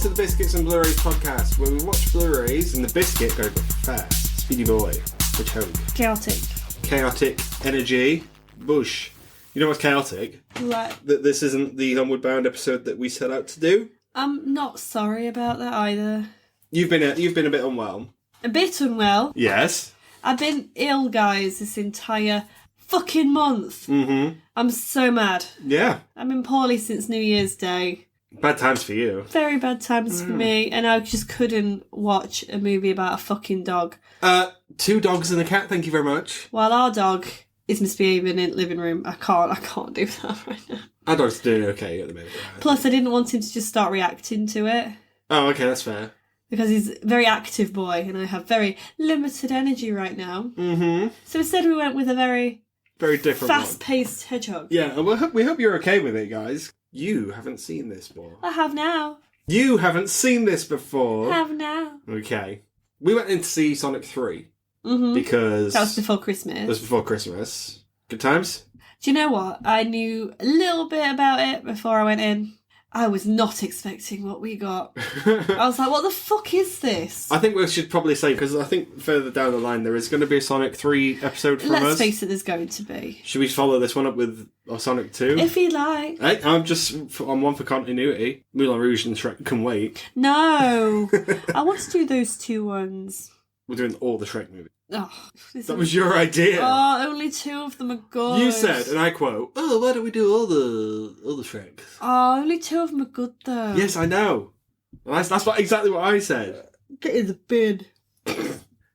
to the Biscuits and Blurays podcast, where we watch Blu-rays and the biscuit go fast. Speedy boy. Hedgehog. Chaotic energy. Bush. You know what's chaotic? What? That this isn't the Homeward Bound episode that we set out to do. I'm not sorry about that either. You've been a bit unwell. A bit unwell. Yes. I've been ill, guys, this entire fucking month. Mm-hmm. I'm so mad. Yeah. I've been poorly since New Year's Day. Bad times for you. Very bad times for me, and I just couldn't watch a movie about a fucking dog. 2 dogs and a cat, thank you very much. While our dog is misbehaving in the living room, I can't do that right now. Our dog's doing okay at the minute. Plus, I didn't want him to just start reacting to it. Oh, okay, that's fair. Because he's a very active boy, and I have very limited energy right now. Mm-hmm. So instead we went with a very different fast-paced hedgehog. Yeah, and we hope you're okay with it, guys. You haven't seen this before. I have now. You haven't seen this before. I have now. Okay. We went in to see Sonic 3. Mm-hmm. Because... That was before Christmas. It was before Christmas. Good times? Do you know what? I knew a little bit about it before I went in. I was not expecting what we got. I was like, what the fuck is this? I think we should probably say, because I think further down the line there is going to be a Sonic 3 episode from us. Let's face it, there's going to be. Should we follow this one up with a Sonic 2? If you like. Hey, I'm one for continuity. Moulin Rouge and Shrek can wait. No. I want to do those 2 ones. We're doing all the Shrek movies. Oh, that was your idea. Oh, only 2 of them are good. You said, and I quote, "Oh, why don't we do all the Shreks?" Oh, only 2 of them are good though. Yes, I know. That's exactly what I said. Get in the bin.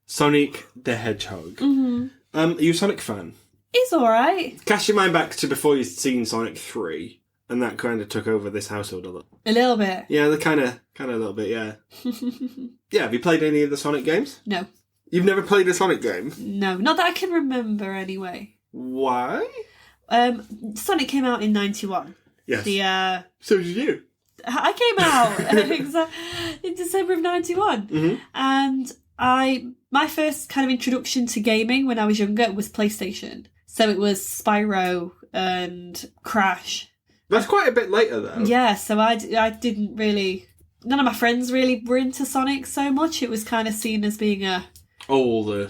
Sonic the Hedgehog. Mm-hmm. Are you a Sonic fan? It's alright. Cast your mind back to before you'd seen Sonic 3, and that kind of took over this household a little. A little bit. Yeah, the kind of a little bit, yeah. Yeah, have you played any of the Sonic games? No. You've never played a Sonic game? No, not that I can remember anyway. Why? Sonic came out in 91. Yes. So did you. I came out in December of 91. Mm-hmm. And my first kind of introduction to gaming when I was younger was PlayStation. So it was Spyro and Crash. That's quite a bit later though. Yeah, so I didn't really... None of my friends really were into Sonic so much. It was kind of seen as being an older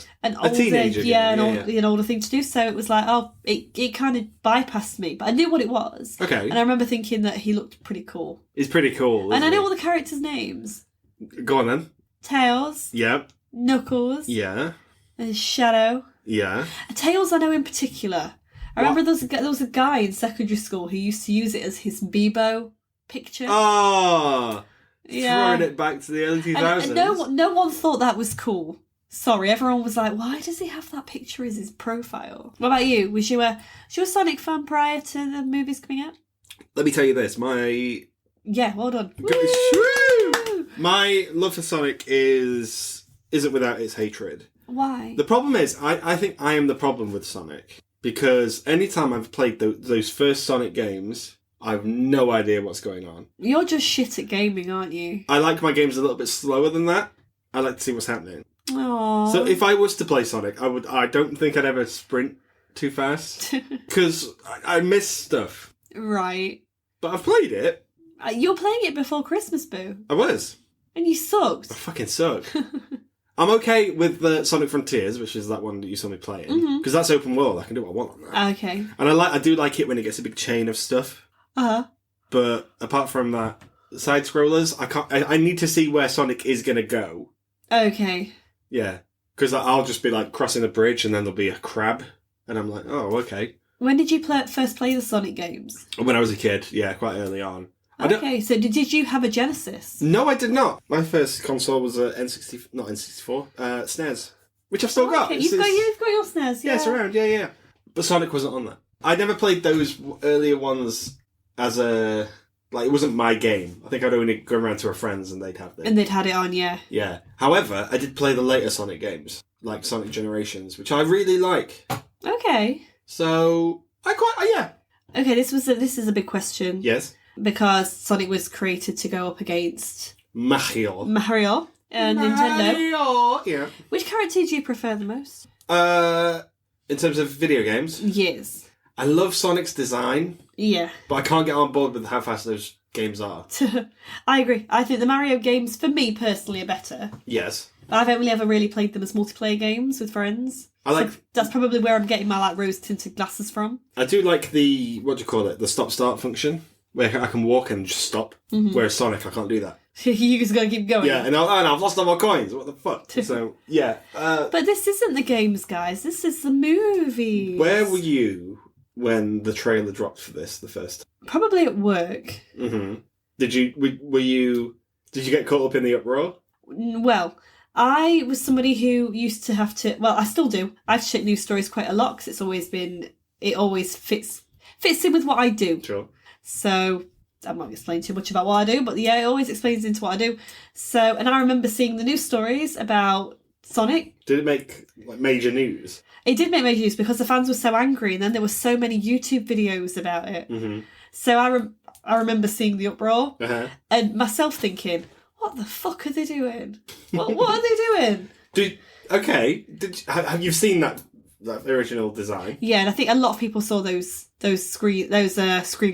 teenager an older thing to do. So it was like, it kind of bypassed me, but I knew what it was. Okay. And I remember thinking that he looked pretty cool. He's pretty cool. And I know all the characters' names. Go on then. Tails. Yeah. Knuckles. Yeah. And Shadow. Yeah. Tails I know in particular. I remember there was a guy in secondary school who used to use it as his Bebo picture. Oh. Yeah. Throwing it back to the early 2000s. And no one thought that was cool. Sorry, everyone was like, why does he have that picture as his profile? What about you? Was you a Sonic fan prior to the movies coming out? Let me tell you this, Yeah, well done. My love for Sonic isn't without its hatred. Why? The problem is, I think I am the problem with Sonic. Because anytime I've played those first Sonic games, I have no idea what's going on. You're just shit at gaming, aren't you? I like my games a little bit slower than that. I like to see what's happening. Aww. So if I was to play Sonic, I don't think I'd ever sprint too fast. Because I miss stuff. Right. But I've played it. You were playing it before Christmas, Boo. I was. And you sucked. I fucking suck. I'm okay with the Sonic Frontiers, which is that one that you saw me playing. Because that's open world. I can do what I want on that. Okay. And I do like it when it gets a big chain of stuff. Uh-huh. But apart from that, side scrollers, I need to see where Sonic is going to go. Okay. Yeah. Because I'll just be like crossing a bridge and then there'll be a crab. And I'm like, oh, okay. When did you first play the Sonic games? When I was a kid, yeah, quite early on. Okay, so did you have a Genesis? No, I did not. My first console was a N64, SNES, which I've still got. You've got your SNES, yeah. Yeah, it's around, yeah. But Sonic wasn't on that. I never played those earlier ones as a... Like, it wasn't my game. I think I'd only go around to our friends and they'd have them. And they'd had it on, yeah. Yeah. However, I did play the later Sonic games, like Sonic Generations, which I really like. Okay. So, yeah. Okay, this is a big question. Yes. Because Sonic was created to go up against... Mario. And Nintendo. Yeah. Which character do you prefer the most? In terms of video games? Yes. I love Sonic's design. Yeah. But I can't get on board with how fast those games are. I agree. I think the Mario games, for me personally, are better. Yes. I've only ever really played them as multiplayer games with friends. So that's probably where I'm getting my like rose-tinted glasses from. I do like the, what do you call it, the stop-start function, where I can walk and just stop, whereas Sonic, I can't do that. You just gotta keep going. Yeah, and I've lost all my coins. What the fuck? So, yeah. But this isn't the games, guys. This is the movies. Where were you when the trailer dropped for this the first time? Probably at work. Mm-hmm. Did you get caught up in the uproar? Well, I was somebody who used to have to... Well, I still do. I have to check news stories quite a lot because it always fits in with what I do. Sure. So, I'm not explaining too much about what I do, but yeah, it always explains into what I do. So, and I remember seeing the news stories about Sonic. Did it make major news? It did make major news because the fans were so angry, and then there were so many YouTube videos about it. Mm-hmm. So I remember seeing the uproar and myself thinking... What the fuck are they doing? What are they doing? Have you seen that original design? Yeah, and I think a lot of people saw those screen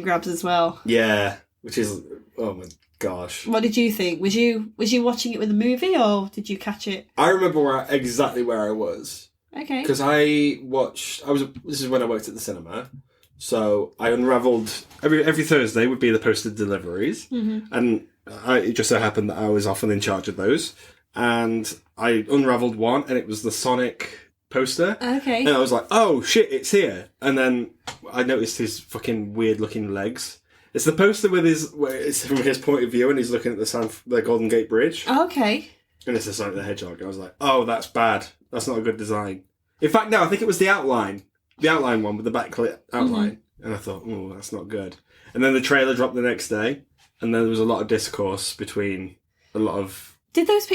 grabs as well. Yeah, which is, oh my gosh. What did you think? Was you watching it with the movie or did you catch it? I remember exactly where I was. Okay. Because this is when I worked at the cinema. So I unravelled every Thursday would be the posted deliveries, and it just so happened that I was often in charge of those, and I unravelled one, and it was the Sonic poster. Okay. And I was like, "Oh shit, it's here!" And then I noticed his fucking weird looking legs. It's the poster where it's from his point of view, and he's looking at the Golden Gate Bridge. Okay. And it's the Sonic the Hedgehog. And I was like, "Oh, that's bad. That's not a good design." In fact, no, I think it was the outline. The outline one with the backlit outline. And I thought, oh, that's not good. And then the trailer dropped the next day, and then there was a lot of discourse between a lot of... Did those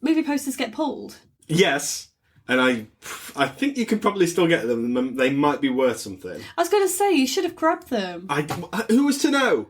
movie posters get pulled? Yes. And I think you could probably still get them. They might be worth something. I was going to say, you should have grabbed them. Who was to know?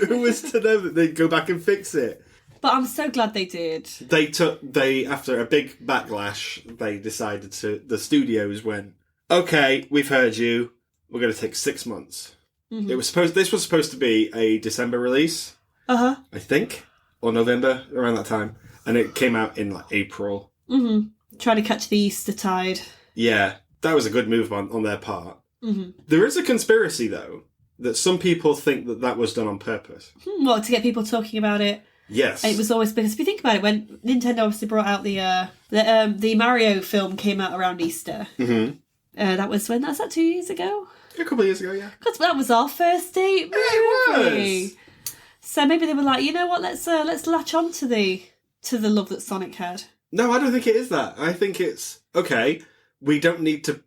Who was to know that they'd go back and fix it? But I'm so glad they did. After a big backlash, they decided the studios went, okay, we've heard you. We're going to take 6 months. Mm-hmm. This was supposed to be a December release. I think, or November, around that time, and it came out in like April. Trying to catch the Easter tide. Yeah, that was a good move on their part. Mm-hmm. There is a conspiracy though that some people think that was done on purpose. What, to get people talking about it? Yes. It was always, because if you think about it, when Nintendo obviously brought out the Mario film came out around Easter. Mm-hmm. That was 2 years ago? A couple of years ago, yeah. Because that was our first date movie. It was. So maybe they were like, you know what, let's latch on to the love that Sonic had. No, I don't think it is that. I think it's, okay, we don't need to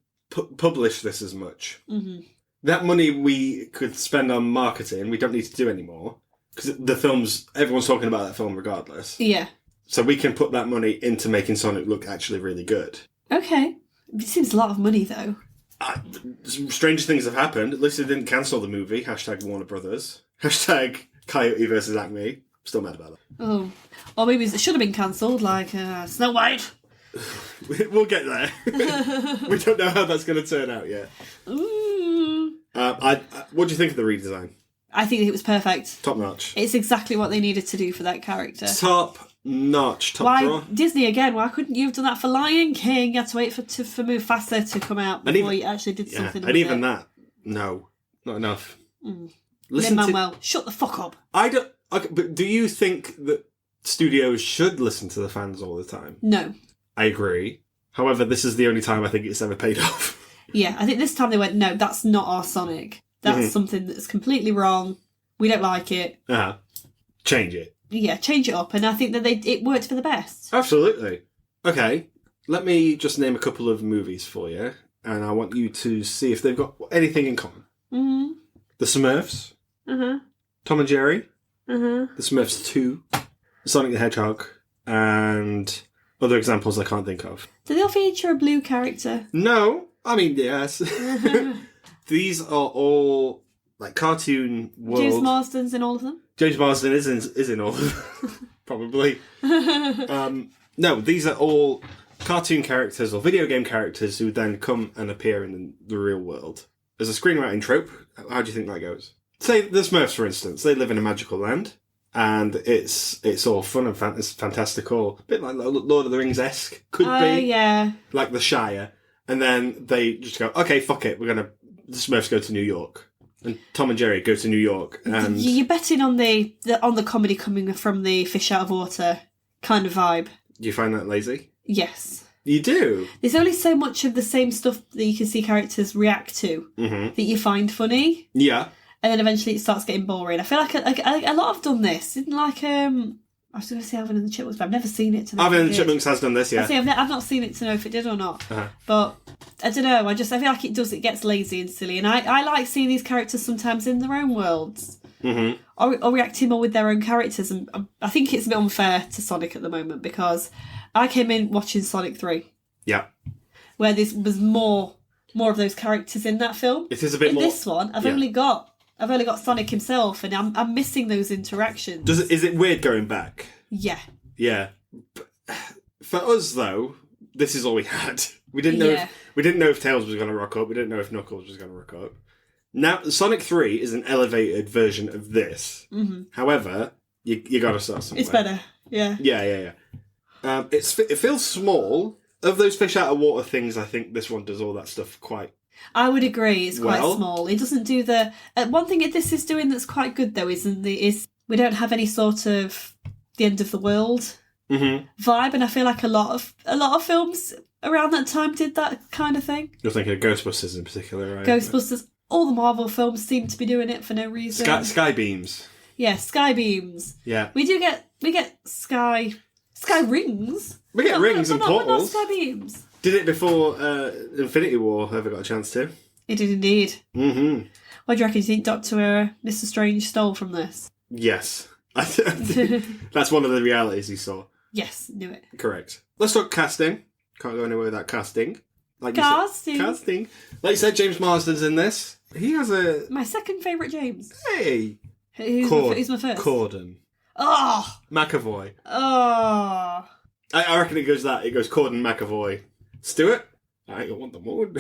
publish this as much. Mm-hmm. That money we could spend on marketing, we don't need to do anymore. Because everyone's talking about that film regardless. Yeah. So we can put that money into making Sonic look actually really good. Okay. It seems a lot of money, though. Stranger things have happened. At least they didn't cancel the movie. #Warner Brothers. #Coyote versus Acme. Still mad about that. Oh. Or maybe it should have been cancelled, like Snow White. We'll get there. We don't know how that's going to turn out yet. Ooh. What do you think of the redesign? I think it was perfect. Top notch. It's exactly what they needed to do for that character. Top notch. Top draw. Disney again? Why couldn't you have done that for Lion King? You had to wait for Mufasa to come out before you actually did something. And even that, no, not enough. Lin-Manuel, shut the fuck up. I don't. Okay, but do you think that studios should listen to the fans all the time? No. I agree. However, this is the only time I think it's ever paid off. Yeah, I think this time they went, no, that's not our Sonic. That's something that's completely wrong. We don't like it. Change it. Yeah, change it up. And I think that it worked for the best. Absolutely. Okay, let me just name a couple of movies for you, and I want you to see if they've got anything in common. Mm-hmm. The Smurfs. Tom and Jerry. The Smurfs 2. Sonic the Hedgehog. And other examples I can't think of. Do they all feature a blue character? No. I mean, yes. These are all like cartoon world. James Marsden's in all of them? James Marsden is in all of them. Probably. No, these are all cartoon characters or video game characters who then come and appear in the real world. As a screenwriting trope, how do you think that goes? say the Smurfs, for instance, they live in a magical land, and it's all fun and it's fantastical, a bit like Lord of the Rings-esque, could be, yeah, like the Shire, and then they just go, okay, fuck it, the Smurfs go to New York, and Tom and Jerry go to New York, and you're betting on the comedy coming from the fish out of water kind of vibe. Do you find that lazy? Yes. You do? There's only so much of the same stuff that you can see characters react to that you find funny. Yeah. And then eventually it starts getting boring. I feel like a lot have done this. Didn't I was going to say Alvin and the Chipmunks, but I've never seen it to know. Alvin and the Chipmunks has done this, yeah. I've not seen it to know if it did or not. But I don't know. I feel like it gets lazy and silly. And I like seeing these characters sometimes in their own worlds. Or reacting more with their own characters. And I think it's a bit unfair to Sonic at the moment because I came in watching Sonic 3. Yeah. Where there was more of those characters in that film. It is a bit more... In this one, I've only got Sonic himself, and I'm missing those interactions. Is it weird going back? Yeah. Yeah. For us, though, this is all we had. We didn't know if Tails was going to rock up. We didn't know if Knuckles was going to rock up. Now, Sonic 3 is an elevated version of this. However, you got to start somewhere. It's better. Yeah. Yeah. It feels small. Of those fish out of water things, I think this one does all that stuff quite... I would agree. It's quite small. It doesn't do the... one thing this is doing that's quite good, though, is we don't have any sort of the end of the world vibe, and I feel like a lot of films around that time did that kind of thing. You're thinking of Ghostbusters in particular, right? Ghostbusters. All the Marvel films seem to be doing it for no reason. Sky beams. Yeah, sky beams. Yeah. We get sky rings. We get rings and portals. But not sky beams. Did it before Infinity War ever got a chance to? It did indeed. What do you reckon? You think Mr. Strange stole from this? Yes. That's one of the realities he saw. Yes, knew it. Correct. Let's talk casting. Can't go anywhere without casting. Casting. Like you said, James Marsden's in this. He has my second favourite James. Hey! Who's my first? Corden. Oh! McAvoy. Oh! I reckon it goes Corden, McAvoy. Stewart? I want the moon.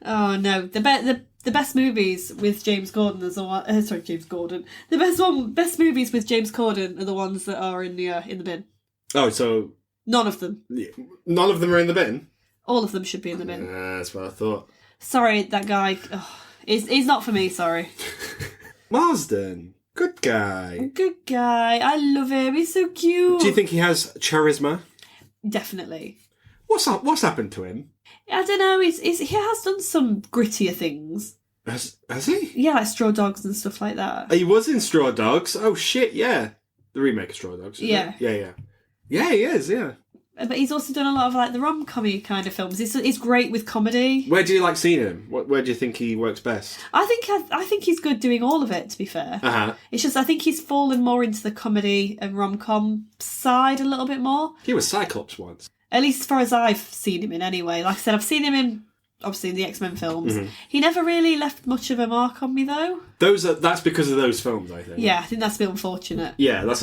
Oh no. The best movies with James Corden James Corden. The best movies with James Corden are the ones that are in the bin. Oh, so... None of them. None of them are in the bin? All of them should be in the bin. That's what I thought. Sorry, that guy. He's not for me, sorry. Marsden. Good guy. Good guy. I love him. He's so cute. Do you think he has charisma? Definitely. What's happened to him? I don't know. He has done some grittier things. Has he? Yeah, like Straw Dogs and stuff like that. He was in Straw Dogs. Oh shit, yeah. The remake of Straw Dogs. Yeah. Yeah, he is, yeah. But he's also done a lot of like the rom-commy kind of films. He's great with comedy. Where do you like seeing him? Where do you think he works best? I think he's good doing all of it, to be fair. It's just I think he's fallen more into the comedy and rom-com side a little bit more. He was Cyclops once. At least as far as I've seen him in anyway. Like I said, I've seen him in the X-Men films. He never really left much of a mark on me though. That's because of those films, I think. Yeah, I think that's a bit unfortunate. Yeah, that's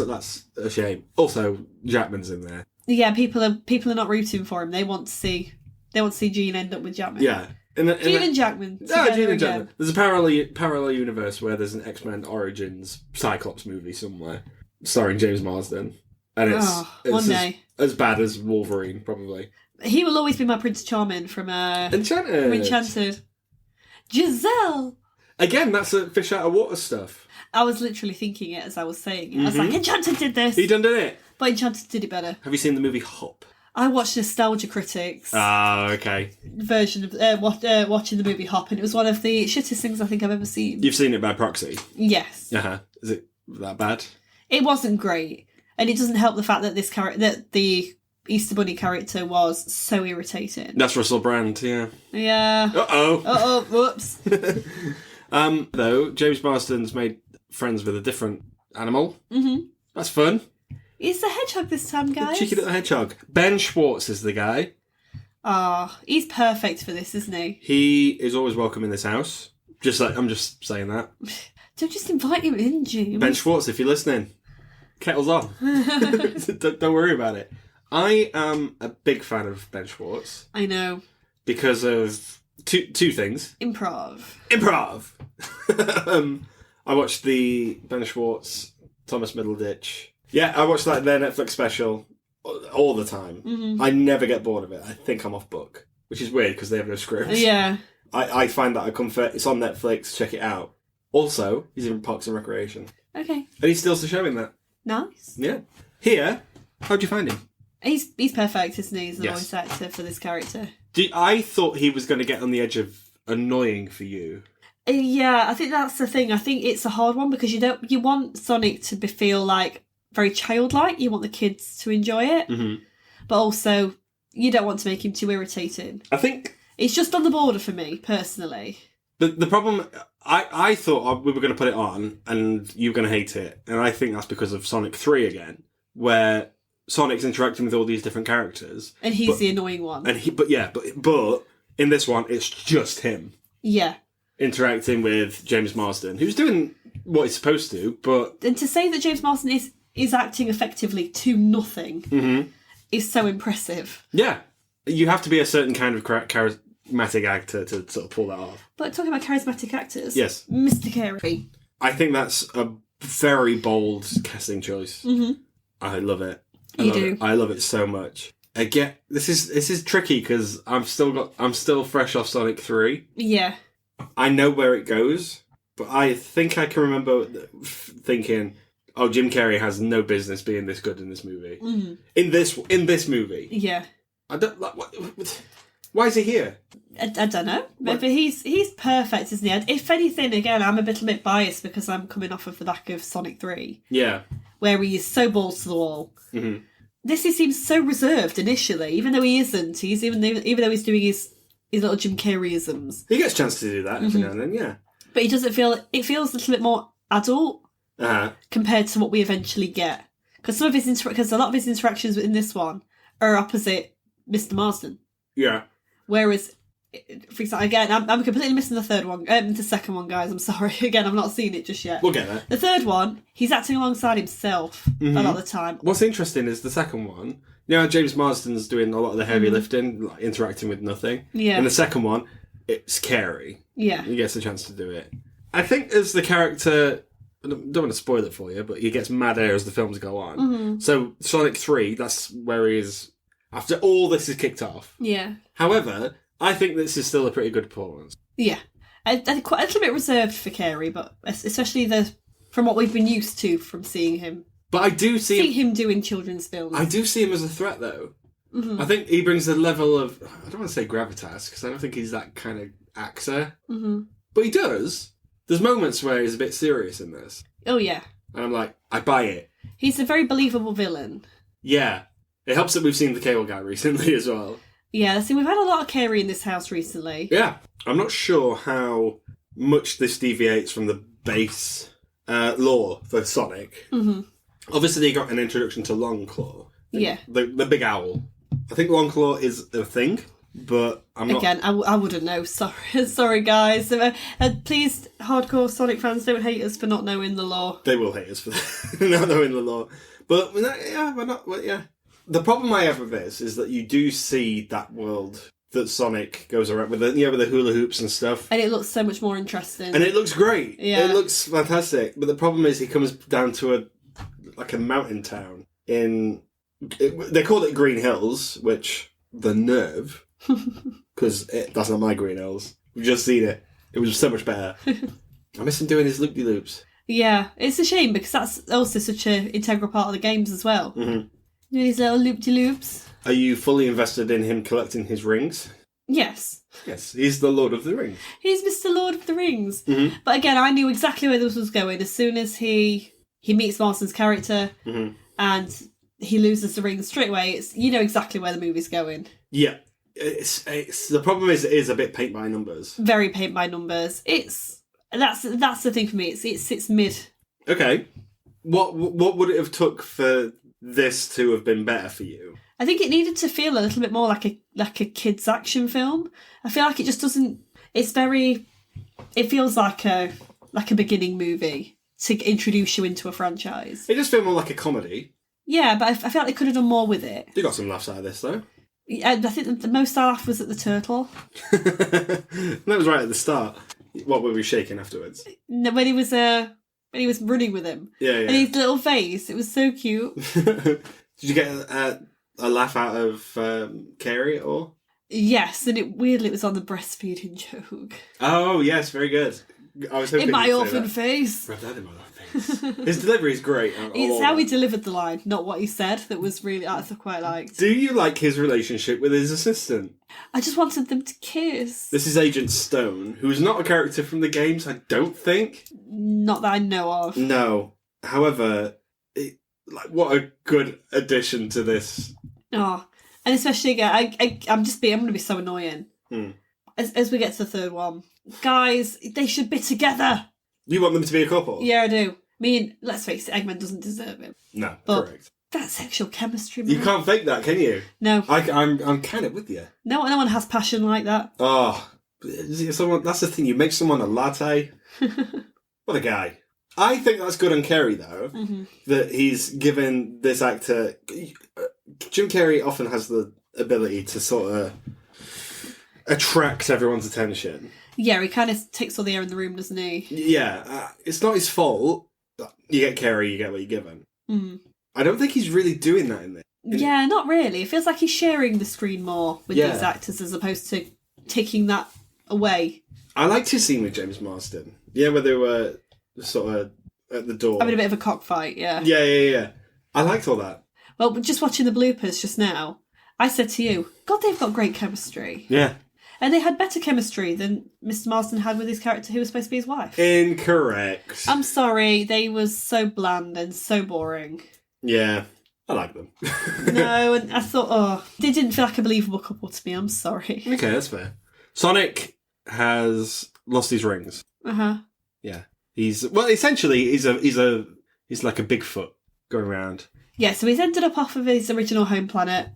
a shame. Also, Jackman's in there. Yeah, people are not rooting for him. They want to see Gene end up with Jackman. Yeah. Gene and Jackman. Gene and Jackman. There's a parallel universe where there's an X-Men Origins Cyclops movie somewhere starring James Marsden. And it's one day. As bad as Wolverine, probably. He will always be my Prince Charming from Enchanted. Giselle! Again, that's a fish out of water stuff. I was literally thinking it as I was saying it. I was like, Enchanted did this! He done it! But Enchanted did it better. Have you seen the movie Hop? I watched Nostalgia Critics. Okay. Version of watching the movie Hop, and it was one of the shittest things I think I've ever seen. You've seen it by proxy? Yes. Is it that bad? It wasn't great. And it doesn't help the fact that the Easter Bunny character was so irritating. That's Russell Brand, yeah. Yeah. Uh-oh. Whoops. Though, James Marsden's made friends with a different animal. That's fun. He's the hedgehog this time, guys. Cheeky little hedgehog. Ben Schwartz is the guy. He's perfect for this, isn't he? He is always welcome in this house. I'm just saying that. Don't just invite him in, James. Ben Schwartz, if you're listening, kettle's on. don't worry about it. I am a big fan of Ben Schwartz. I know. Because of two things. Improv. I watched the Ben Schwartz, Thomas Middleditch. Yeah, I watched their Netflix special all the time. Mm-hmm. I never get bored of it. I think I'm off book, which is weird because they have no scripts. Yeah. I find that a comfort. It's on Netflix. Check it out. Also, he's in Parks and Recreation. Okay. And he steals the show in that. Nice. Yeah. Here, how'd you find him? He's perfect, isn't he? He's the voice actor for this character. I thought he was going to get on the edge of annoying for you. Yeah, I think that's the thing. I think it's a hard one because you want Sonic to feel like very childlike. You want the kids to enjoy it, but also you don't want to make him too irritating. I think it's just on the border for me personally. The problem, I thought we were going to put it on and you were going to hate it, and I think that's because of Sonic 3 again, where Sonic's interacting with all these different characters, and he's the annoying one. And but in this one, it's just him. Yeah. Interacting with James Marsden, who's doing what he's supposed to, but... And to say that James Marsden is acting effectively to nothing is so impressive. Yeah. You have to be a certain kind of charismatic actor to sort of pull that off. But talking about charismatic actors... Yes. Mr. Carey. I think that's a very bold casting choice. Mm-hmm. I love it. I love it so much. Again, this is tricky because I'm still fresh off Sonic 3. Yeah. I know where it goes, but I think I can remember thinking, "Oh, Jim Carrey has no business being this good in this movie." Mm-hmm. In this movie, yeah. I don't. Why is he here? I don't know, but he's perfect, isn't he? If anything, again, I'm a little bit biased because I'm coming off of the back of Sonic 3. Yeah, where he is so balls to the wall. Mm-hmm. This he seems so reserved initially, even though he isn't. Even though he's doing his little Jim Carrey-isms. He gets a chance to do that every now and then, yeah. But he doesn't feel... It feels a little bit more adult compared to what we eventually get. Because a lot of his interactions in this one are opposite Mr. Marsden. Yeah. Whereas, for example, again, I'm completely missing the second one, guys. I'm sorry. Again, I've not seen it just yet. We'll get there. The third one, he's acting alongside himself a lot of the time. What's interesting is the second one... You know, James Marsden's doing a lot of the heavy lifting, like interacting with nothing. Yeah. In the second one, it's Carey. Yeah. He gets a chance to do it. I think as the character... I don't want to spoil it for you, but he gets madder as the films go on. Mm-hmm. So, Sonic 3, that's where he is... After all this is kicked off. Yeah. However, I think this is still a pretty good performance. Yeah. Quite a little bit reserved for Carey, but especially from what we've been used to from seeing him. But I do see him doing children's films. I do see him as a threat, though. Mm-hmm. I think he brings a level of... I don't want to say gravitas, because I don't think he's that kind of actor. Mm-hmm. But he does. There's moments where he's a bit serious in this. Oh, yeah. And I'm like, I buy it. He's a very believable villain. Yeah. It helps that we've seen the Cable Guy recently as well. Yeah, see, we've had a lot of Carey in this house recently. Yeah. I'm not sure how much this deviates from the base lore for Sonic. Mm-hmm. Obviously, they got an introduction to Longclaw. Yeah. The big owl. I think Longclaw is a thing, but I'm not... Again, I wouldn't know. Sorry, guys. Please, hardcore Sonic fans, don't hate us for not knowing the lore. They will hate us for not knowing the lore. But, yeah, we're not... Well, yeah. The problem I have with this is that you do see that world that Sonic goes around with, with the hula hoops and stuff. And it looks so much more interesting. And it looks great. Yeah. It looks fantastic. But the problem is he comes down to a mountain town they called it Green Hills, which the nerve, because that's not my Green Hills. We've just seen it. It was so much better. I miss him doing his loop-de-loops. Yeah, it's a shame because that's also such an integral part of the games as well. Mm-hmm. Doing his little loop-de-loops. Are you fully invested in him collecting his rings? Yes. Yes, he's the Lord of the Rings. He's Mr. Lord of the Rings. Mm-hmm. But again, I knew exactly where this was going as soon as he meets Marston's character and he loses the ring straight away. You know exactly where the movie's going. Yeah. It's the problem is it is a bit paint by numbers. Very paint by numbers. That's the thing for me. It's mid. Okay. What would it have took for this to have been better for you? I think it needed to feel a little bit more like a kid's action film. I feel like it just doesn't. It feels like a beginning movie to introduce you into a franchise. It just feels more like a comedy. Yeah, but I feel like they could have done more with it. You got some laughs out of this, though. I think the most I laughed was at the turtle. That was right at the start. What were we shaking afterwards? No, when he was running with him. Yeah. And his little face, it was so cute. Did you get a laugh out of Carrie at all? Yes, and it was on the breastfeeding joke. Oh yes, very good. I was hoping in my you'd say orphan that. face. Rub that in my face. His delivery is great. It's how he delivered the line, not what he said. That was really I quite liked. Do you like his relationship with his assistant? I just wanted them to kiss. This is Agent Stone, who's not a character from the games, I don't think. Not that I know of. No. However, what a good addition to this. Oh, and especially again, I'm going to be so annoying. As we get to the third one, guys, they should be together. You want them to be a couple? Yeah, I do. I mean, let's face it, Eggman doesn't deserve him. No, but correct. That sexual chemistry, man. You can't fake that, can you? No. I'm kind of with you. No one has passion like that. Oh, that's the thing. You make someone a latte. What a guy. I think that's good on Carrey, though, that he's given this actor... Jim Carrey often has the ability to sort of attract everyone's attention. Yeah, he kind of takes all the air in the room, doesn't he? Yeah, it's not his fault. You get Carrey, you get what you're given. I don't think he's really doing that in this. Yeah, not really. It feels like he's sharing the screen more with these actors as opposed to taking that away. I liked his scene with James Marsden. Yeah, where they were sort of at the door. Having a bit of a cockfight, yeah. Yeah. I liked all that. Well, just watching the bloopers just now, I said to you, God, they've got great chemistry. Yeah. And they had better chemistry than Mr. Marsden had with his character who was supposed to be his wife. Incorrect. I'm sorry, they were so bland and so boring. Yeah, I like them. No, and I thought, they didn't feel like a believable couple to me, I'm sorry. Okay, that's fair. Sonic has lost his rings. Uh-huh. Yeah. Essentially, he's like a Bigfoot going around. Yeah, so he's ended up off of his original home planet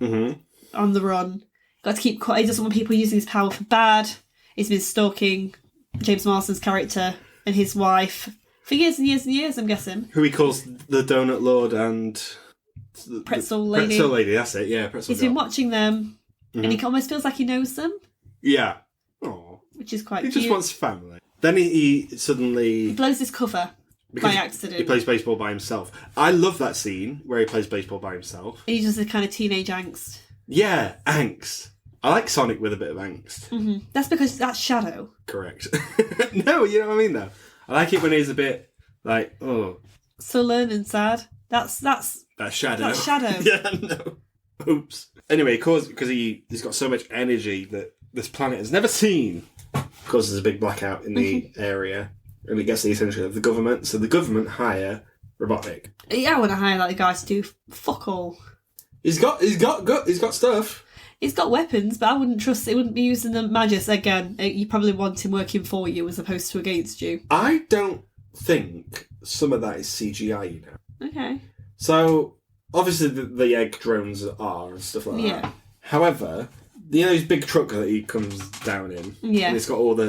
on the run. Got to keep quiet. He doesn't want people using his power for bad. He's been stalking James Marsden's character and his wife for years and years and years, I'm guessing. Who he calls the Donut Lord and... Pretzel Lady. Pretzel Lady, that's it, yeah. Pretzel He's been watching them and he almost feels like he knows them. Yeah. Aww. Which is quite He cute. just wants family. Then he suddenly... He blows his cover by accident. He plays baseball by himself. I love that scene where he plays baseball by himself. He's just a kind of teenage angst. Yeah, angst. I like Sonic with a bit of angst. That's because that's Shadow. Correct. No, you know what I mean, though. I like it when he's a bit like, oh. Sullen and sad. That's Shadow. That's Shadow. Yeah, no. Oops. Anyway, because he's got so much energy that this planet has never seen, causes a big blackout in the area, and it gets the attention of the government. So the government hire Robotnik. Yeah, I want to hire that guy to do fuck all. He's got stuff. He's got weapons, but I wouldn't trust it. Wouldn't be using them. Magis again. You probably want him working for you as opposed to against you. I don't think some of that is CGI, you know. Okay. So obviously the egg drones are and stuff like that. Yeah. However, you know his big truck that he comes down in. Yeah. And it's got all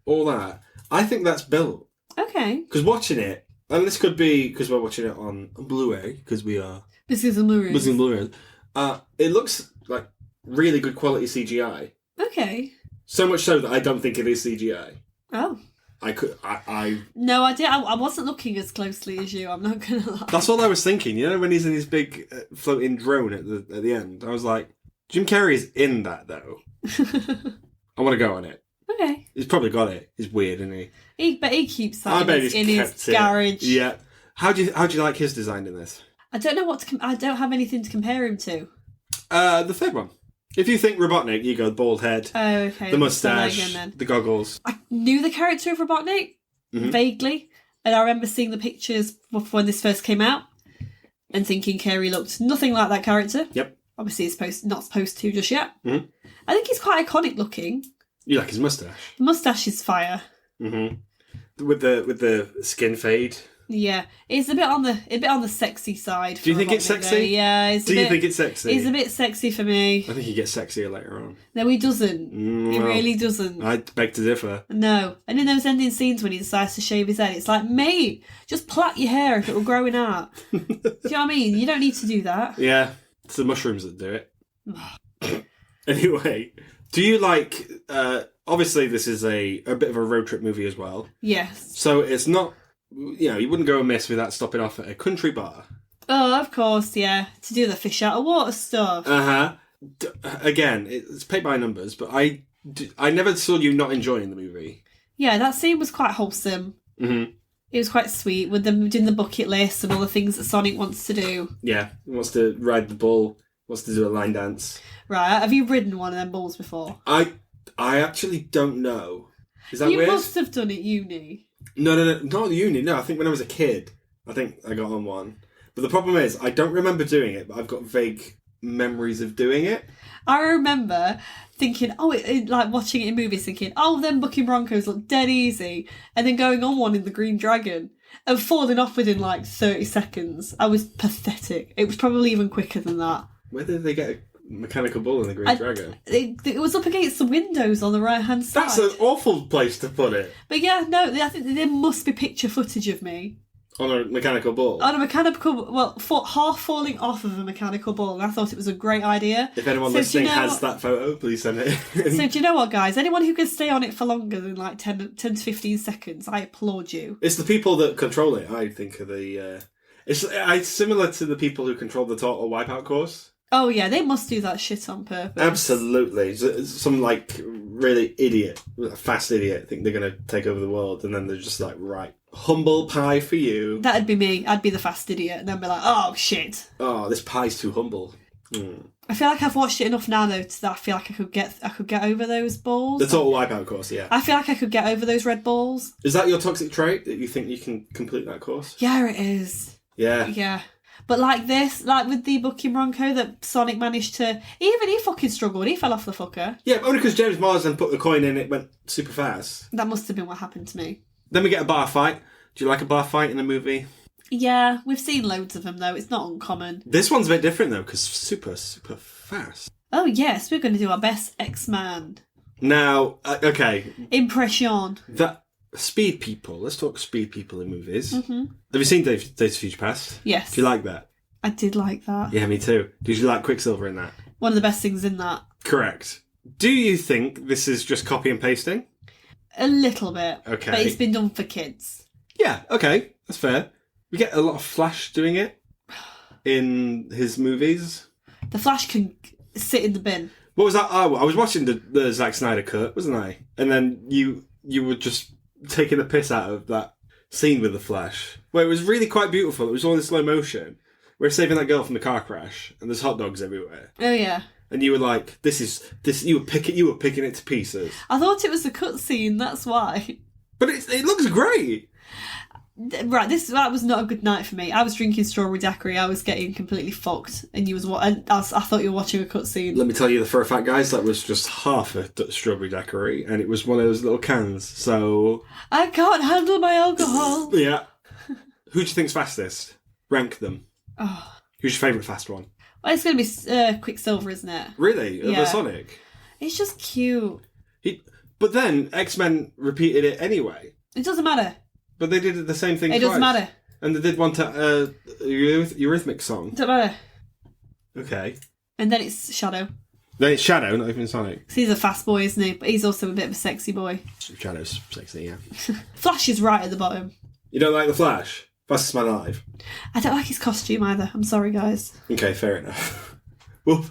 all that. I think that's built. Okay. Because watching it, and this could be because we're watching it on Blu-ray because we are. Biscuits Blurays. Biscuits Blurays. It looks like really good quality CGI. Okay. So much so that I don't think it is CGI. Oh. I No, I did. I wasn't looking as closely as you. I'm not gonna lie. That's all I was thinking. You know, when he's in his big floating drone at the end, I was like, Jim Carrey's in that though. I want to go on it. Okay. He's probably got it. He's weird, isn't he? But he keeps that I bet he's in his kept it. garage. Yeah. How do you like his design in this? I don't know what to. I don't have anything to compare him to. The third one. If you think Robotnik, you go the bald head, Oh, okay. the mustache, Again, then. the goggles. I knew the character of Robotnik vaguely, and I remember seeing the pictures when this first came out, and thinking Carey looked nothing like that character. Yep. Obviously, he's not supposed to just yet. Mm-hmm. I think he's quite iconic looking. You like his mustache? The mustache is fire. Mm-hmm. With the skin fade. Yeah, it's a bit on the sexy side. Do you think it's sexy? Though. Yeah. You think it's sexy? He's a bit sexy for me. I think he gets sexier later on. No, he doesn't. He really doesn't. I beg to differ. No. And in those ending scenes when he decides to shave his head, it's like, mate, just plait your hair if it will grow in out. Do you know what I mean? You don't need to do that. Yeah, it's the mushrooms that do it. Anyway, do you like... obviously, this is a bit of a road trip movie as well. Yes. So it's not... you wouldn't go amiss without stopping off at a country bar. Oh, of course, yeah. To do the fish out of water stuff. Uh-huh. Again, it's paid by numbers, but I never saw you not enjoying the movie. Yeah, that scene was quite wholesome. Mm-hmm. It was quite sweet with them doing the bucket list and all the things that Sonic wants to do. Yeah, he wants to ride the bull, wants to do a line dance. Right, have you ridden one of them bulls before? I actually don't know. Is that you weird? You must have done it uni. No, not at uni. No, I think when I was a kid, I think I got on one. But the problem is, I don't remember doing it, but I've got vague memories of doing it. I remember thinking, like watching it in movies, thinking, them bucking Broncos look dead easy, and then going on one in the Green Dragon and falling off within like 30 seconds. I was pathetic. It was probably even quicker than that. Where did they get a mechanical bull in the Green Dragon? It was up against the windows on the right-hand side. That's an awful place to put it. But yeah, no, I think there must be picture footage of me. On a mechanical bull? On a mechanical... Well, half falling off of a mechanical bull. And I thought it was a great idea. If anyone listening has that photo, please send it. So do you know what, guys? Anyone who can stay on it for longer than like 10 to 15 seconds, I applaud you. It's the people that control it, I think, are the... It's similar to the people who control the Total Wipeout course. Oh, yeah, they must do that shit on purpose. Absolutely. Some, like, really fast idiot think they're going to take over the world, and then they're just like, right, humble pie for you. That'd be me. I'd be the fast idiot, and then be like, oh, shit. Oh, this pie's too humble. Mm. I feel like I've watched it enough now, though, that I feel like I could get over those balls. The Total Wipeout course, yeah. I feel like I could get over those red balls. Is that your toxic trait, that you think you can complete that course? Yeah, it is. Yeah. Yeah. But like this, like with the bucking Bronco that Sonic managed to... Even he fucking struggled. He fell off the fucker. Yeah, only because James Marsden put the coin in, it went super fast. That must have been what happened to me. Then we get a bar fight. Do you like a bar fight in a movie? Yeah, we've seen loads of them though. It's not uncommon. This one's a bit different though, because super, super fast. Oh yes, we're going to do our best X-Man. Now, okay. Impression. That... Speed people. Let's talk speed people in movies. Mm-hmm. Have you seen Days of Future Past? Yes. Do you like that? I did like that. Yeah, me too. Did you like Quicksilver in that? One of the best things in that. Correct. Do you think this is just copy and pasting? A little bit. Okay. But it's been done for kids. Yeah, okay. That's fair. We get a lot of Flash doing it in his movies. The Flash can sit in the bin. What was that? Oh, I was watching the Zack Snyder cut, wasn't I? And then you were just taking the piss out of that scene with the Flash, where it was really quite beautiful. It was all in slow motion. We're saving that girl from the car crash, and there's hot dogs everywhere. Oh yeah. And you were like, this. You were picking it to pieces. I thought it was a cutscene. That's why. But it looks great. Right, that was not a good night for me. I was drinking strawberry daiquiri. I was getting completely fucked, and I thought you were watching a cutscene. Let me tell you, for a fact, guys, that was just half a strawberry daiquiri, and it was one of those little cans. So I can't handle my alcohol. Yeah. Who do you think's fastest? Rank them. Oh. Who's your favourite fast one? Well, it's going to be Quicksilver, isn't it? Really? Yeah. Over Sonic? It's just cute. But then X-Men repeated it anyway. It doesn't matter. But they did the same thing It twice. doesn't matter. And they did one to Eurythmic song. It doesn't matter. Okay. And then it's Shadow. Then it's Shadow, not even Sonic. 'Cause he's a fast boy, isn't he? But he's also a bit of a sexy boy. Shadow's sexy, yeah. Flash is right at the bottom. You don't like the Flash? Fastest man alive? I don't like his costume either. I'm sorry, guys. Okay, fair enough. Well,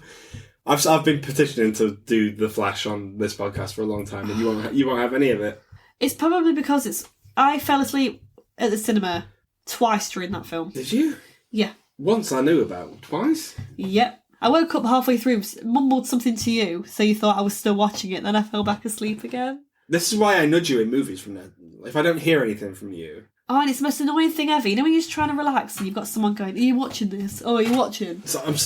I've been petitioning to do the Flash on this podcast for a long time, and you won't have any of it. It's probably because I fell asleep at the cinema twice during that film. Did you? Yeah. Once I knew about. Twice? Yep. I woke up halfway through, mumbled something to you, so you thought I was still watching it, then I fell back asleep again. This is why I nudge you in movies from now. If I don't hear anything from you. Oh, and it's the most annoying thing ever. You know when you're just trying to relax and you've got someone going, are you watching this? Oh, are you watching? I'm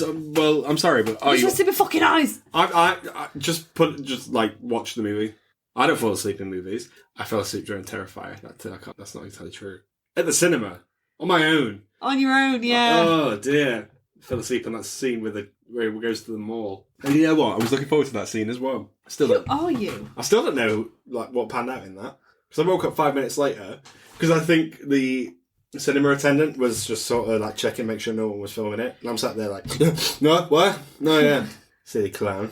sorry, but are you... Just see my fucking eyes! I just watch the movie. I don't fall asleep in movies. I fell asleep during Terrifier. That's not entirely true. At the cinema. On my own. On your own, yeah. Oh, dear. I fell asleep on that scene where he goes to the mall. And you know what? I was looking forward to that scene as well. Who are you? I still don't know what panned out in that. Because I woke up 5 minutes later. Because I think the cinema attendant was just sort of checking, make sure no one was filming it. And I'm sat there no, what? No, yeah. Silly clown.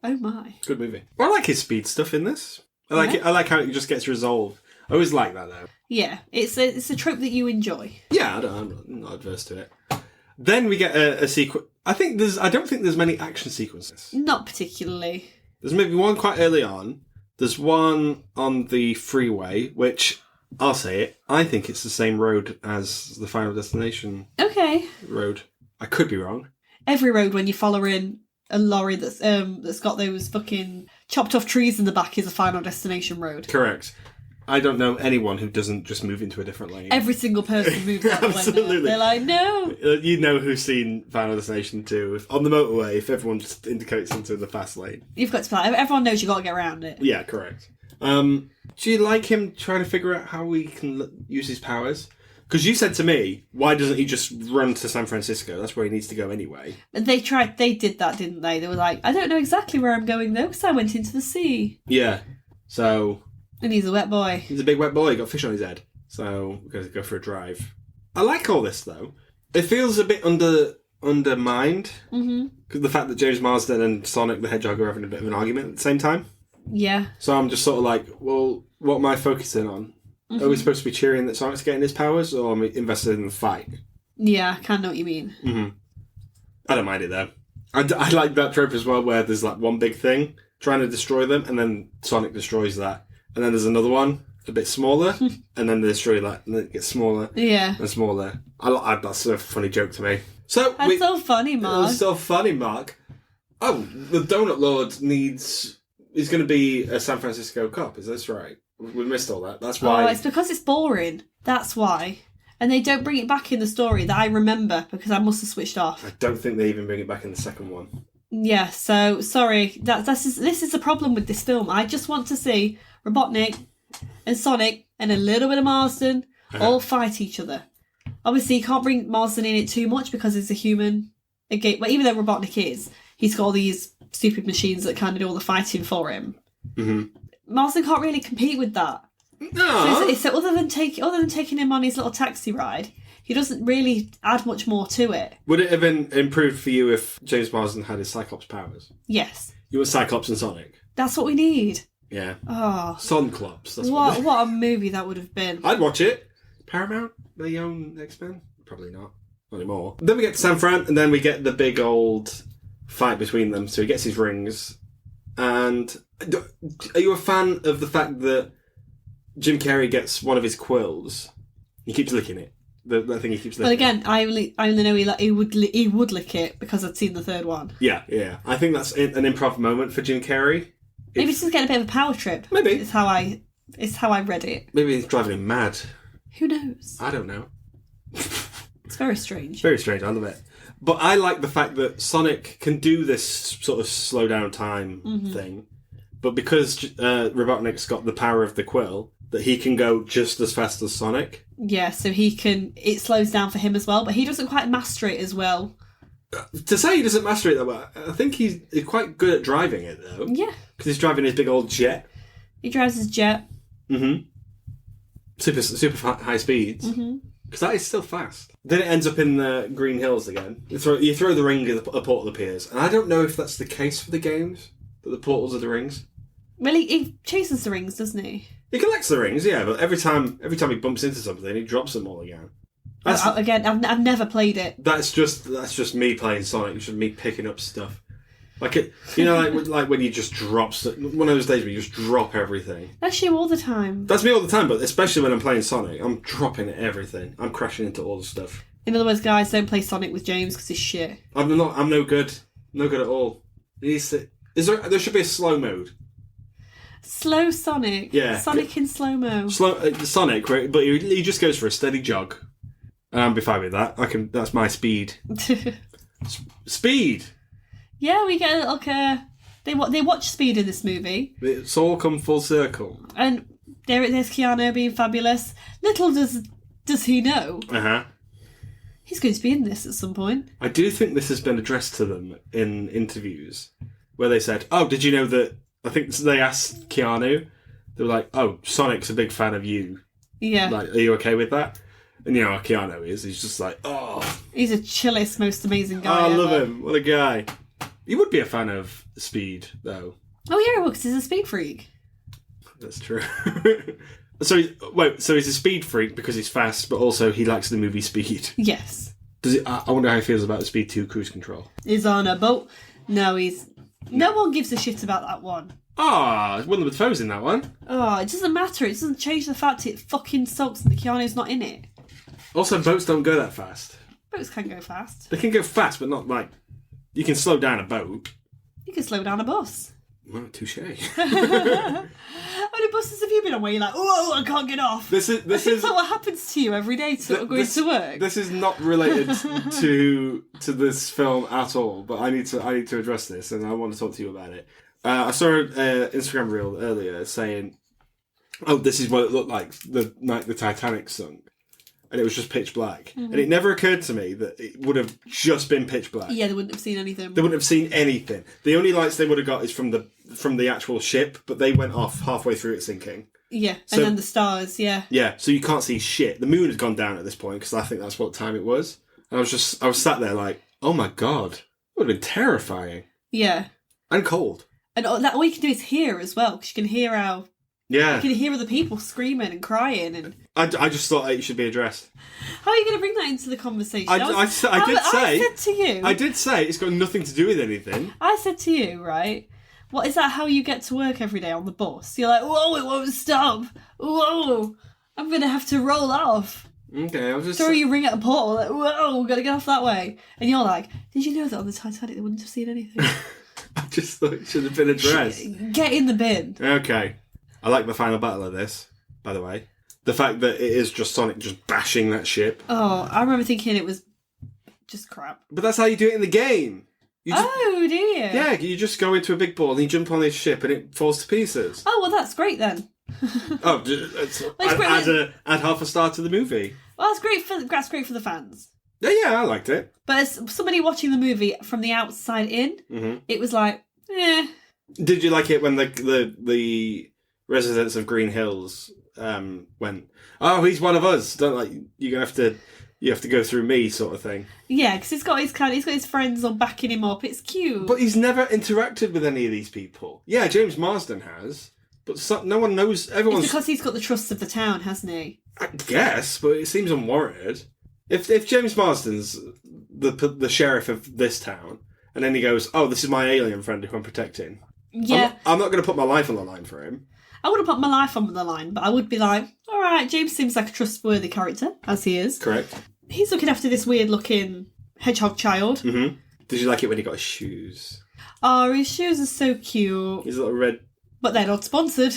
Oh my. Good movie. I like his speed stuff in this. I like it. I like how it just gets resolved. I always like that though. Yeah, it's a trope that you enjoy. Yeah, I'm not adverse to it. Then we get a sequence. I don't think there's many action sequences. Not particularly. There's maybe one quite early on. There's one on the freeway, which, I'll say it, I think it's the same road as the Final Destination road. I could be wrong. Every road when you're following a lorry that's got those fucking chopped off trees in the back is a Final Destination road. Correct. I don't know anyone who doesn't just move into a different lane. Every single person moves that Absolutely. way. They're like, no. You know who's seen Final Destination 2. On the motorway, if everyone just indicates into the fast lane. You've got to. Everyone knows you've got to get around it. Yeah, correct. Do you like him trying to figure out how he can use his powers? Because you said to me, why doesn't he just run to San Francisco? That's where he needs to go anyway. They did that, didn't they? They were like, I don't know exactly where I'm going though, because I went into the sea. Yeah, so... And he's a wet boy. He's a big wet boy, he got fish on his head. So, we're going to go for a drive. I like all this, though. It feels a bit undermined. Because the fact that James Marsden and Sonic the Hedgehog are having a bit of an argument at the same time. Yeah. So I'm just sort of like, well, what am I focusing on? Are we supposed to be cheering that Sonic's getting his powers, or am I invested in the fight? Yeah, I kind of know what you mean. I don't mind it, though. I like that trope as well, where there's like one big thing trying to destroy them, and then Sonic destroys that. And then there's another one, a bit smaller, and then they destroy that, and then it gets smaller and smaller. That's a funny joke to me. So so funny, Mark. That's so funny, Mark. Oh, the Donut Lord is going to be a San Francisco cop, is this right? We missed all that. That's why. Oh, it's because it's boring. That's why. And they don't bring it back in the story that I remember, because I must have switched off. I don't think they even bring it back in the second one. Yeah, so, sorry. This is the problem with this film. I just want to see Robotnik and Sonic and a little bit of Marsden all fight each other. Obviously, you can't bring Marsden in it too much because he's a human. Again, well, even though Robotnik is, he's got all these stupid machines that kind of do all the fighting for him. Marsden can't really compete with that. No. So other than taking him on his little taxi ride, he doesn't really add much more to it. Would it have been improved for you if James Marsden had his Cyclops powers? Yes. You want Cyclops and Sonic? That's what we need. Yeah. Oh. Sonclops. That's what a movie that would have been. I'd watch it. Paramount? They own X-Men? Probably not. Not anymore. Then we get to San Fran, and then we get the big old fight between them. So he gets his rings. And are you a fan of the fact that Jim Carrey gets one of his quills? He keeps licking it. The thing he keeps licking. But again, I only know he would lick it because I'd seen the third one. Yeah. I think that's an improv moment for Jim Carrey. Maybe he's just getting a bit of a power trip. Maybe. It's how I read it. Maybe he's driving him mad. Who knows? I don't know. It's very strange. Very strange, I love it. But I like the fact that Sonic can do this sort of slow down time thing. But because Robotnik's got the power of the quill, that he can go just as fast as Sonic. Yeah, so it slows down for him as well, but he doesn't quite master it as well. To say he doesn't master it that well, I think he's quite good at driving it, though. Yeah. Because he's driving his big old jet. He drives his jet. Super high speeds. Because that is still fast. Then it ends up in the Green Hills again. You throw the ring and a portal appears. And I don't know if that's the case for the games, that the portals are the rings. Well, he chases the rings, doesn't he? He collects the rings, yeah, but every time he bumps into something, he drops them all again. Again, I've never played it. That's just me playing Sonic. It's just me picking up stuff. Like it, like when you just drop one of those days where you just drop everything. That's you all the time. That's me all the time, but especially when I'm playing Sonic, I'm dropping everything. I'm crashing into all the stuff. In other words, guys, don't play Sonic with James because he's shit. I'm no good. No good at all. There should be a slow mode. Slow Sonic. Yeah. Sonic in slow-mo. Sonic, but he just goes for a steady jog. And I'll be fine with that. That's my speed. Speed! Yeah, we get they watch Speed in this movie. It's all come full circle. And there's Keanu being fabulous. Little does he know. He's going to be in this at some point. I do think this has been addressed to them in interviews where they said, "Oh, did you know that?" I think they asked Keanu. They were like, "Oh, Sonic's a big fan of you. Yeah. Like, are you okay with that?" And you know how Keanu is. He's just like, "Oh, he's the chillest, most amazing guy. I love him. What a guy." You would be a fan of Speed, though. Oh, yeah, well, because he's a speed freak. That's true. So he's a speed freak because he's fast, but also he likes the movie Speed. Yes. I wonder how he feels about the Speed 2 Cruise Control. He's on a boat. No, no one gives a shit about that one. Willem Dafoe's in that one. Oh, it doesn't matter. It doesn't change the fact it fucking sucks and that Keanu's not in it. Also, boats don't go that fast. Boats can go fast. They can go fast, but not like... You can slow down a boat. You can slow down a bus. Well, touche. How many buses have you been on where you're like, whoa, I can't get off? This is like what happens to you every day going to work. This is not related to this film at all, but I need to address this, and I want to talk to you about it. I saw an Instagram reel earlier saying, "Oh, this is what it looked like the night the Titanic sunk." And it was just pitch black. Mm-hmm. And it never occurred to me that it would have just been pitch black. Yeah, they wouldn't have seen anything. They wouldn't have seen anything. The only lights they would have got is from the actual ship, but they went off halfway through it sinking. Yeah, so, and then the stars, yeah. Yeah, so you can't see shit. The moon had gone down at this point, because I think that's what time it was. And I was sat there like, oh my god, it would have been terrifying. Yeah. And cold. And all you can do is hear as well, because you can hear how... Yeah. You can hear other people screaming and crying. And I just thought it should be addressed. How are you going to bring that into the conversation? I said to you... I did say it's got nothing to do with anything. I said to you, right, what is that how you get to work every day on the bus? You're like, whoa, it won't stop. Whoa, I'm going to have to roll off. Okay, I'll just... So you ring at a portal, like, whoa, we're going to get off that way. And you're like, did you know that on the Titanic they wouldn't have seen anything? I just thought it should have been addressed. Get in the bin. Okay. I like the final battle of this, by the way. The fact that it is just Sonic just bashing that ship. Oh, I remember thinking it was just crap. But that's how you do it in the game. Oh, do you? Yeah, you just go into a big ball and you jump on this ship and it falls to pieces. Oh, well, that's great then. Add half a star to the movie. Well, that's great for the fans. Yeah, I liked it. But as somebody watching the movie from the outside in, It was like, eh. Did you like it when the residents of Green Hills went, oh, he's one of us, you have to go through me, sort of thing? Yeah, because he's got his friends on backing him up. It's cute. But he's never interacted with any of these people. Yeah, James Marsden has, but no one knows. Everyone's... It's because he's got the trust of the town, hasn't he? I guess, but it seems unwarranted. If James Marsden's the sheriff of this town, and then he goes, oh, this is my alien friend who I'm protecting. Yeah, I'm not going to put my life on the line for him. I wouldn't put my life on the line, but I would be like, all right, James seems like a trustworthy character, as he is. Correct. He's looking after this weird-looking hedgehog child. Mm-hmm. Did you like it when he got his shoes? Oh, his shoes are so cute. His little red... But they're not sponsored.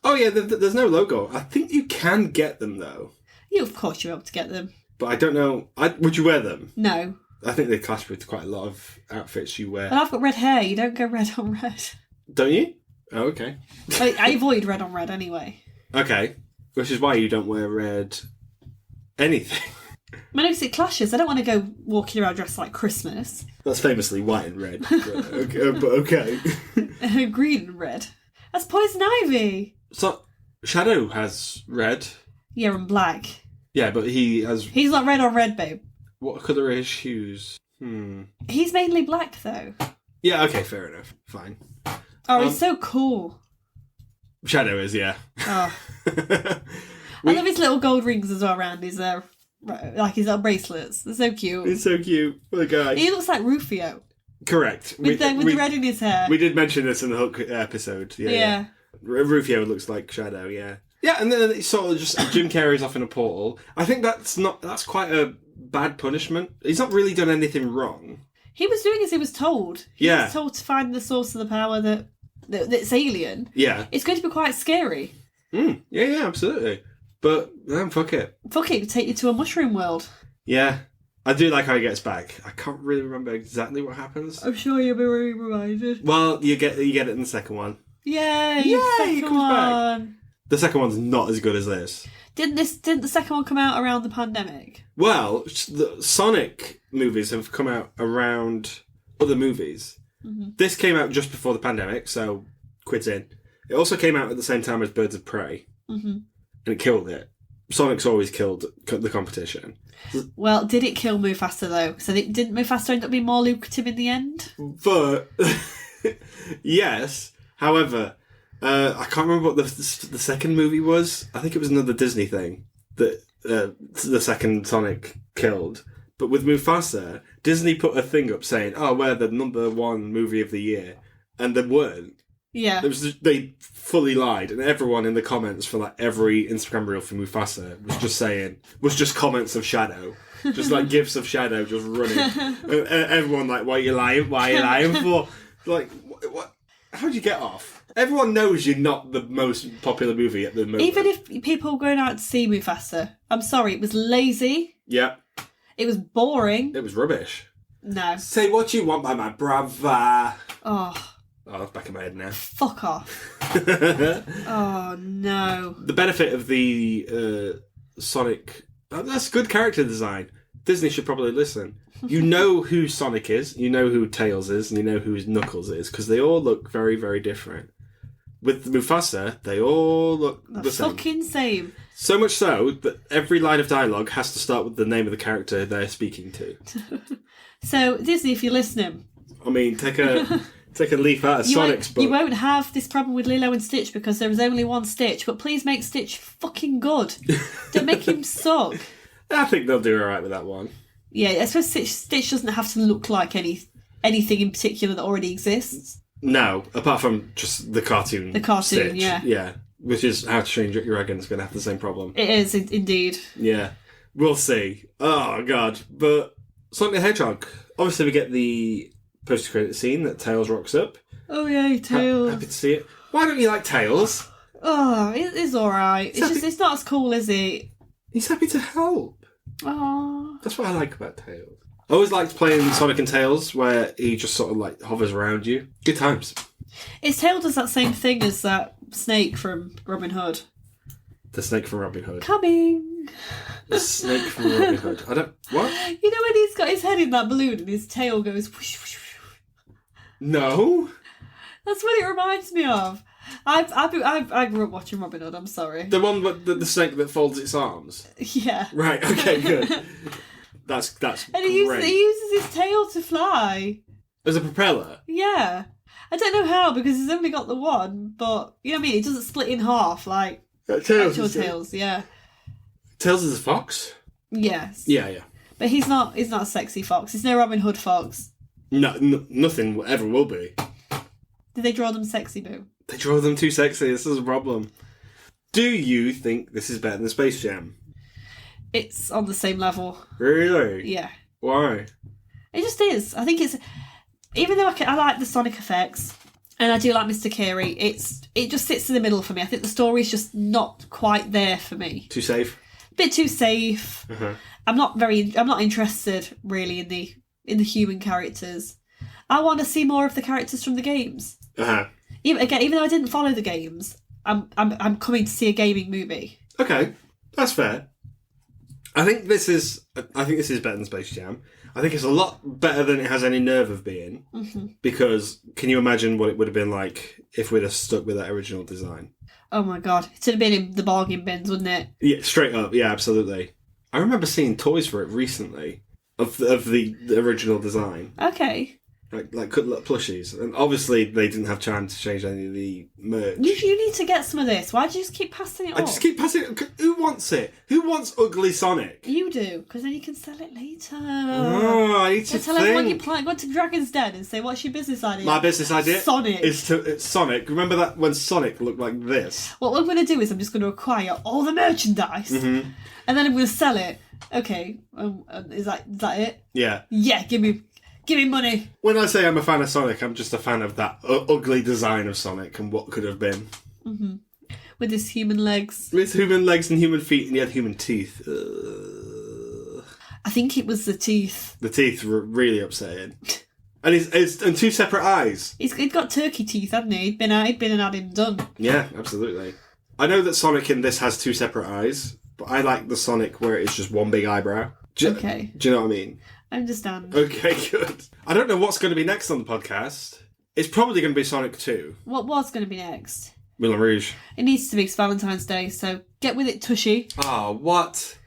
Oh, yeah, there's no logo. I think you can get them, though. Yeah, of course you're able to get them. But I don't know... Would you wear them? No. I think they clash with quite a lot of outfits you wear. But I've got red hair. You don't go red on red. Don't you? Oh, okay. I avoid red on red anyway. Okay. Which is why you don't wear red anything. I know because it clashes. I don't want to go walking around dressed like Christmas. That's famously white and red. But okay. Green and red. That's Poison Ivy. So, Shadow has red. Yeah, and black. Yeah, but he has... He's not red on red, babe. What colour are his shoes? He's mainly black, though. Yeah, okay, fair enough. Fine. Oh, he's so cool. Shadow is, yeah. Oh. I love his little gold rings as well around his, like his little bracelets. They're so cute. He's so cute. What a guy. He looks like Rufio. Correct. With the red in his hair. We did mention this in the Hook episode. Yeah. Rufio looks like Shadow, yeah. Yeah, and then it's sort of just Jim Carrey's off in a portal. I think that's quite a bad punishment. He's not really done anything wrong. He was doing as he was told. He was told to find the source of the power that's alien. Yeah. It's going to be quite scary. Yeah, absolutely. But, fuck it. Fuck it, take you to a mushroom world. Yeah. I do like how he gets back. I can't really remember exactly what happens. I'm sure you'll be reminded. Well, you get it in the second one. Yay! He comes back. The second one's not as good as this. Didn't the second one come out around the pandemic? Well, the Sonic movies have come out around other movies. Mm-hmm. This came out just before the pandemic, so quids in. It also came out at the same time as Birds of Prey, and it killed it. Sonic's always killed the competition. Well, did it kill Mufasa, though? So didn't Mufasa end up being more lucrative in the end? But, yes. However, I can't remember what the second movie was. I think it was another Disney thing that the second Sonic killed. But with Mufasa, Disney put a thing up saying, "Oh, we're the number 1 movie of the year," and they weren't. Yeah, they fully lied, and everyone in the comments for like every Instagram reel for Mufasa was just comments of Shadow, just like gifs of Shadow just running. And everyone like, "Why are you lying? Why are you lying for?" Like, what? How'd you get off? Everyone knows you're not the most popular movie at the moment. Even if people were going out to see Mufasa, I'm sorry, it was lazy. Yeah. It was boring. It was rubbish. No. Say what you want by my brother. Oh, that's back in my head now. fuck off. Oh, no. The benefit of the Sonic... that's good character design. Disney should probably listen. You know who Sonic is, you know who Tails is, and you know who Knuckles is, because they all look very, very different. With Mufasa, they all look the same. Fucking same. So much so that every line of dialogue has to start with the name of the character they're speaking to. So, Disney, if you're listening... I mean, take a leaf out of Sonic's book. You won't have this problem with Lilo and Stitch because there is only one Stitch, but please make Stitch fucking good. Don't make him suck. I think they'll do alright with that one. Yeah, I suppose Stitch doesn't have to look like anything in particular that already exists. No, apart from just the cartoon. The cartoon, Stitch. yeah. Yeah, which is How to Train Your Dragon's going to have the same problem. It is, indeed. Yeah, we'll see. Oh, God. But Sonic the Hedgehog. Obviously, we get the post-credit scene that Tails rocks up. Oh, yeah, Tails. Happy to see it. Why don't you like Tails? Oh, it's alright. It's not as cool, is it? He's happy to help. Oh. That's what I like about Tails. I always liked playing Sonic and Tails, where he just sort of like hovers around you. Good times. Tails does that same thing as that snake from Robin Hood. The snake from Robin Hood. Coming. The snake from Robin Hood. I don't... What? You know when he's got his head in that balloon and his tail goes whoosh, whoosh, whoosh. No. That's what it reminds me of. I grew up watching Robin Hood, I'm sorry. The one with the snake that folds its arms? Yeah. Right, okay, good. That's and he uses his tail to fly. As a propeller? Yeah. I don't know how, because he's only got the one, but, you know what I mean? It doesn't split in half, like actual Tails, yeah. Tails is a fox? Yes. Yeah. But he's not a sexy fox. He's no Robin Hood fox. No, nothing ever will be. Did they draw them sexy, Boo? They draw them too sexy, this is a problem. Do you think this is better than Space Jam? It's on the same level. Really? Yeah. Why? It just is. I think it's... Even though I like the Sonic effects, and I do like Mr. Carey, it just sits in the middle for me. I think the story's just not quite there for me. Too safe? A bit too safe. Uh-huh. I'm not interested, really, in the human characters. I want to see more of the characters from the games. Uh-huh. Even though I didn't follow the games, I'm coming to see a gaming movie. Okay, that's fair. I think this is better than Space Jam. I think it's a lot better than it has any nerve of being. Mm-hmm. Because can you imagine what it would have been like if we'd have stuck with that original design? Oh my god, it should have been in the bargain bins, wouldn't it? Yeah, straight up. Yeah, absolutely. I remember seeing toys for it recently of the original design. Okay. Like cut plushies, and obviously they didn't have time to change any of the merch. You need to get some of this. Why do you just keep passing it on? I just keep passing it. Who wants it? Who wants ugly Sonic? You do, because then you can sell it later. Oh, I need to tell think. everyone you plan. Go to Dragon's Den and say, "What's your business idea?" My business idea, Sonic. It's Sonic. Remember that when Sonic looked like this? What I'm going to do is I'm just going to acquire all the merchandise, and then I'm going to sell it. Okay, is that it? Yeah. Yeah, give me money. When I say I'm a fan of Sonic, I'm just a fan of that ugly design of Sonic and what could have been. Mm-hmm. With his human legs. With human legs and human feet, and he had human teeth. I think it was the teeth. The teeth were really upsetting. And and two separate eyes. He'd got turkey teeth, hadn't he? He'd been and had him done. Yeah, absolutely. I know that Sonic in this has two separate eyes, but I like the Sonic where it's just one big eyebrow. Okay. Do you know what I mean? I understand. Okay, good. I don't know what's going to be next on the podcast. It's probably going to be Sonic 2. What was going to be next? Moulin Rouge. It needs to be. It's Valentine's Day, so get with it, Tushy. Oh, what?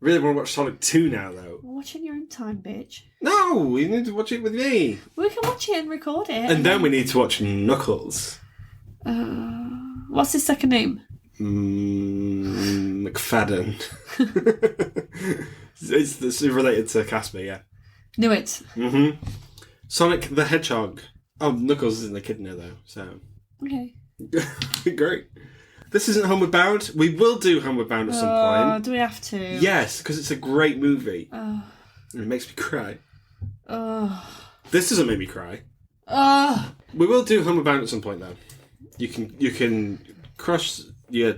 Really want to watch Sonic 2 now, though. Watch in your own time, bitch. No, you need to watch it with me. We can watch it and record it. And then we need to watch Knuckles. What's his second name? McFadden. it's related to Casper, yeah. Knew it. Mm-hmm. Sonic the Hedgehog. Oh, Knuckles isn't a kid now, though, so... Okay. Great. This isn't Homeward Bound. We will do Homeward Bound at some point. Do we have to? Yes, because it's a great movie. It makes me cry. This doesn't make me cry. We will do Homeward Bound at some point, though. You can crush your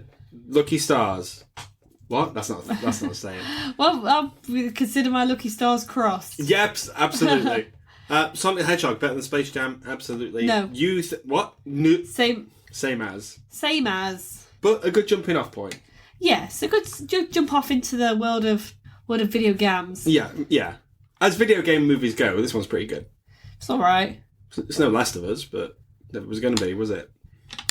lucky stars. What? That's not a saying. Well, I'll consider my lucky stars crossed. Yep, absolutely. Sonic the Hedgehog better than Space Jam? Absolutely. No. What? No. Same as. But a good jumping off point. Yes, a good jump off into the world of video games. Yeah. As video game movies go, this one's pretty good. It's all right. It's no Last of Us, but it was going to be, was it?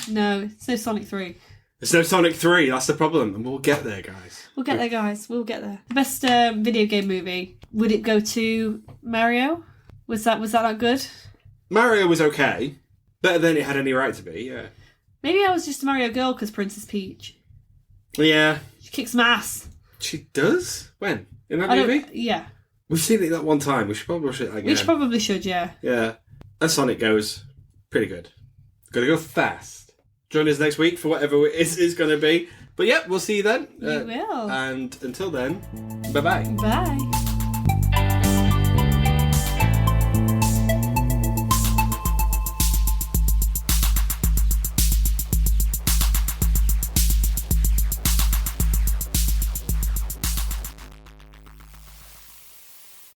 No, it's no Sonic 3. It's no Sonic 3, that's the problem, and we'll get there, guys. We'll get there. The best video game movie, would it go to Mario? Was that not good? Mario was okay. Better than it had any right to be, yeah. Maybe I was just a Mario girl because Princess Peach. Yeah. She kicks some ass. She does? When? In that movie? Yeah. We've seen it that one time. We should probably watch it again. We probably should, yeah. Yeah. And Sonic goes pretty good. Gotta go fast. Join us next week for whatever it is going to be. But yeah, we'll see you then. We will. And until then, bye-bye. Bye.